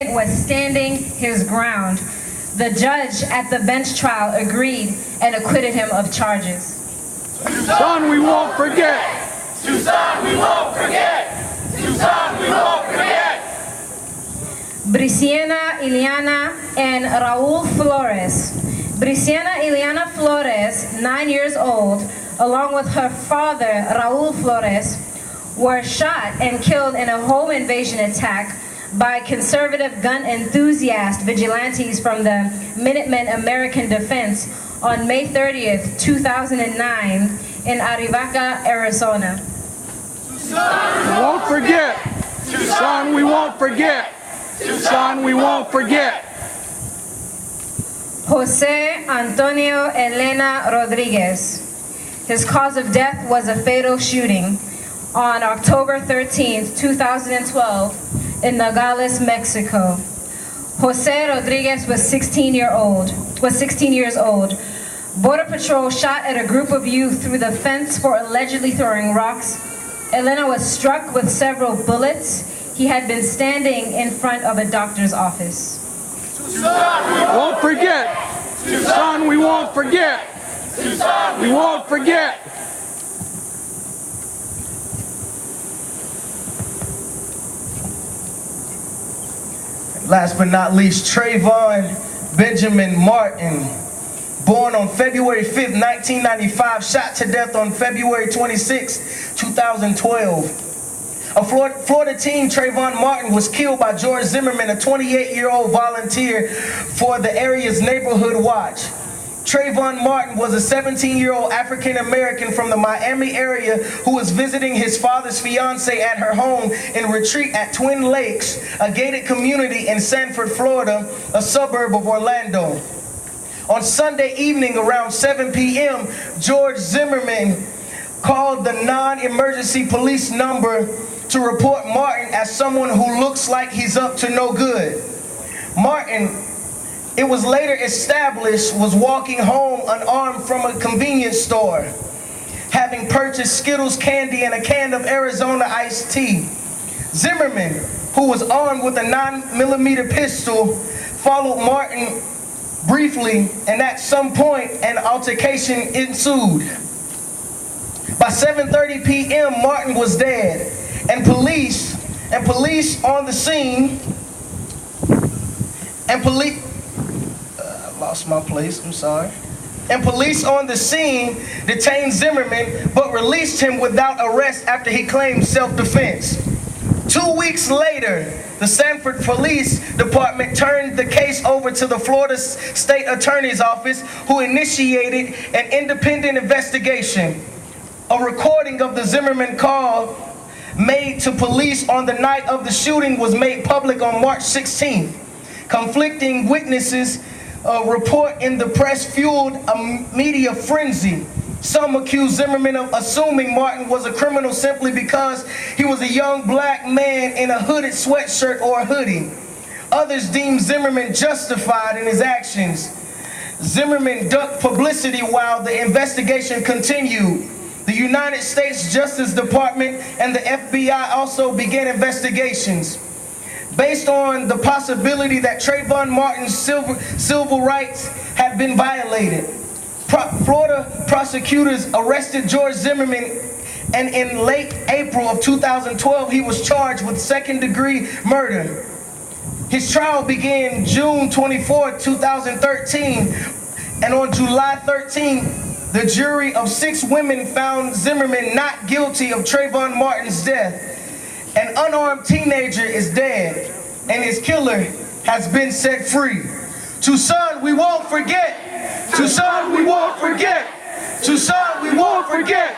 was standing his ground. The judge at the bench trial agreed and acquitted him of charges. Tucson, we won't forget. Tucson, we won't forget. Tucson, we won't forget. Brisiana Ileana and Raul Flores. Brisiana Ileana Flores, 9 years old, along with her father, Raul Flores, were shot and killed in a home invasion attack by conservative gun enthusiast vigilantes from the Minutemen American Defense on May 30th, 2009 in Arivaca, Arizona. We won't forget. Tucson, we won't forget. Tucson, we won't forget. Jose Antonio Elena Rodriguez. His cause of death was a fatal shooting on October 13th, 2012 in Nogales, Mexico. Jose Rodriguez was 16 years old. Border Patrol shot at a group of youth through the fence for allegedly throwing rocks. Elena was struck with several bullets. He had been standing in front of a doctor's office. Tucson, we won't forget. Tucson, we won't forget. Tucson, We won't forget. Last but not least, Trayvon Benjamin Martin, born on February 5th, 1995, shot to death on February 26, 2012. A Florida teen, Trayvon Martin, was killed by George Zimmerman, a 28-year-old volunteer for the area's Neighborhood Watch. Trayvon Martin was a 17-year-old African-American from the Miami area who was visiting his father's fiancée at her home in Retreat at Twin Lakes, a gated community in Sanford, Florida, a suburb of Orlando. On Sunday evening around 7 p.m., George Zimmerman called the non-emergency police number to report Martin as someone who looks like he's up to no good. Martin, it was later established, was walking home unarmed from a convenience store, having purchased Skittles candy and a can of Arizona iced tea. Zimmerman, who was armed with a 9mm pistol, followed Martin briefly, and at some point an altercation ensued. By 7:30 p.m., Martin was dead, and police on the scene, And police on the scene detained Zimmerman, but released him without arrest after he claimed self-defense. 2 weeks later, the Sanford Police Department turned the case over to the Florida State Attorney's Office, who initiated an independent investigation. A recording of the Zimmerman call made to police on the night of the shooting was made public on March 16th. Conflicting witnesses report in the press fueled a media frenzy. Some accused Zimmerman of assuming Martin was a criminal simply because he was a young black man in a hooded sweatshirt or a hoodie. Others deemed Zimmerman justified in his actions. Zimmerman ducked publicity while the investigation continued. The United States Justice Department and the FBI also began investigations. Based on the possibility that Trayvon Martin's civil rights had been violated, Florida prosecutors arrested George Zimmerman, and in late April of 2012, he was charged with second-degree murder. His trial began June 24, 2013, and on July 13, the jury of 6 women found Zimmerman not guilty of Trayvon Martin's death. An unarmed teenager is dead, and his killer has been set free. Tucson, we won't forget. Tucson, we won't forget. Tucson, we won't forget.